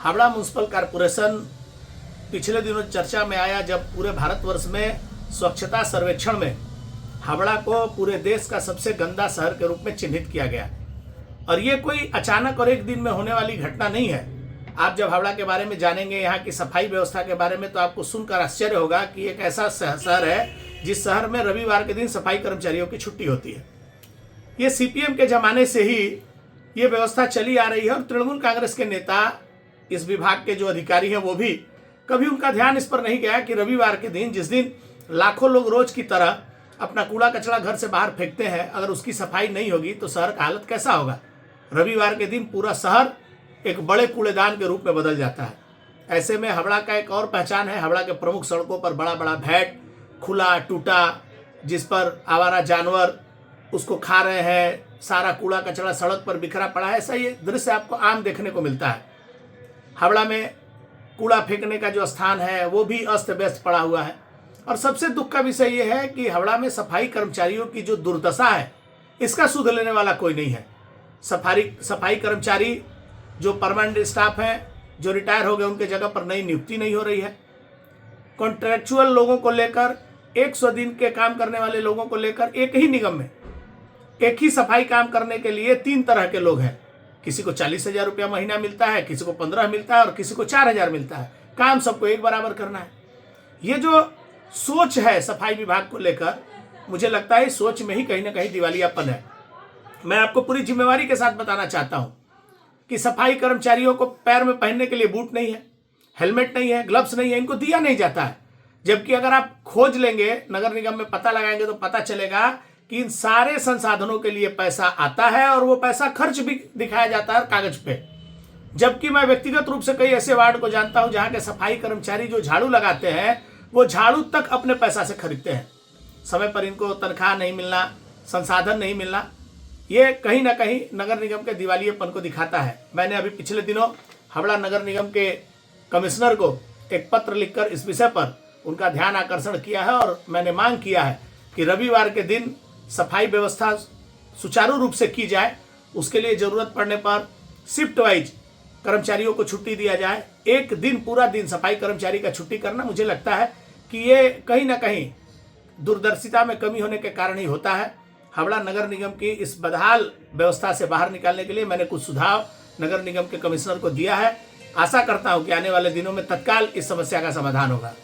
Howrah municipal corporation पिछले दिनों चर्चा में आया जब पूरे भारतवर्ष में स्वच्छता सर्वेक्षण में हावड़ा को पूरे देश का सबसे गंदा शहर के रूप में चिन्हित किया गया। और ये कोई अचानक और एक दिन में होने वाली घटना नहीं है। आप जब हावड़ा के बारे में जानेंगे, यहाँ की सफाई व्यवस्था के बारे में, तो आपको सुनकर आश्चर्य होगा कि एक ऐसा शहर है जिस शहर में रविवार के दिन सफाई कर्मचारियों की छुट्टी होती है। ये सीपीएम के ज़माने से ही ये व्यवस्था चली आ रही है और तृणमूल कांग्रेस के नेता, इस विभाग के जो अधिकारी हैं, वो भी कभी उनका ध्यान इस पर नहीं गया कि रविवार के दिन, जिस दिन लाखों लोग रोज की तरह अपना कूड़ा कचरा घर से बाहर फेंकते हैं, अगर उसकी सफाई नहीं होगी तो शहर का हालत कैसा होगा। रविवार के दिन पूरा शहर एक बड़े कूड़ेदान के रूप में बदल जाता है। ऐसे में हावड़ा का एक और पहचान है। हावड़ा के प्रमुख सड़कों पर बड़ा बड़ा भैट खुला टूटा, जिस पर आवारा जानवर उसको खा रहे हैं, सारा कूड़ा कचरा सड़क पर बिखरा पड़ा है। ऐसा ये दृश्य आपको आम देखने को मिलता है। हावड़ा में कूड़ा फेंकने का जो स्थान है वो भी अस्त व्यस्त पड़ा हुआ है। और सबसे दुख का विषय ये है कि हावड़ा में सफाई कर्मचारियों की जो दुर्दशा है, इसका सुध लेने वाला कोई नहीं है। सफाई कर्मचारी जो परमानेंट स्टाफ हैं, जो रिटायर हो गए, उनके जगह पर नई नियुक्ति नहीं हो रही है। कॉन्ट्रैक्चुअल लोगों को लेकर, 100 दिन के काम करने वाले लोगों को लेकर एक ही निगम में एक ही सफाई काम करने के लिए 3 तरह के लोग हैं। किसी को 40,000 रुपया महीना मिलता है, किसी को 15 मिलता है और किसी को 4,000 मिलता है। काम सबको एक बराबर करना है। ये जो सोच है सफाई विभाग को लेकर, मुझे लगता है इस सोच में ही कहीं ना कहीं दिवालियापन है। मैं आपको पूरी जिम्मेवारी के साथ बताना चाहता हूं कि सफाई कर्मचारियों को पैर में पहनने के लिए बूट नहीं है, हेलमेट नहीं है, ग्लव्स नहीं है, इनको दिया नहीं जाता है। जबकि अगर आप खोज लेंगे, नगर निगम में पता लगाएंगे, तो पता चलेगा कि इन सारे संसाधनों के लिए पैसा आता है और वो पैसा खर्च भी दिखाया जाता है कागज पे। जबकि मैं व्यक्तिगत रूप से कई ऐसे वार्ड को जानता हूं जहां के सफाई कर्मचारी जो झाड़ू लगाते हैं, वो झाड़ू तक अपने पैसा से खरीदते हैं। समय पर इनको तनख्वाह नहीं मिलना, संसाधन नहीं मिलना, ये कहीं ना कहीं नगर निगम के दिवालियेपन को दिखाता है। मैंने अभी पिछले दिनों हावड़ा नगर निगम के कमिश्नर को एक पत्र लिखकर इस विषय पर उनका ध्यान आकर्षण किया है और मैंने मांग किया है कि रविवार के दिन सफाई व्यवस्था सुचारू रूप से की जाए। उसके लिए जरूरत पड़ने पर शिफ्ट वाइज कर्मचारियों को छुट्टी दिया जाए। एक दिन, पूरा दिन सफाई कर्मचारी का छुट्टी करना, मुझे लगता है कि ये कहीं ना कहीं दूरदर्शिता में कमी होने के कारण ही होता है। हावड़ा नगर निगम की इस बदहाल व्यवस्था से बाहर निकालने के लिए मैंने कुछ सुझाव नगर निगम के कमिश्नर को दिया है। आशा करता हूं कि आने वाले दिनों में तत्काल इस समस्या का समाधान होगा।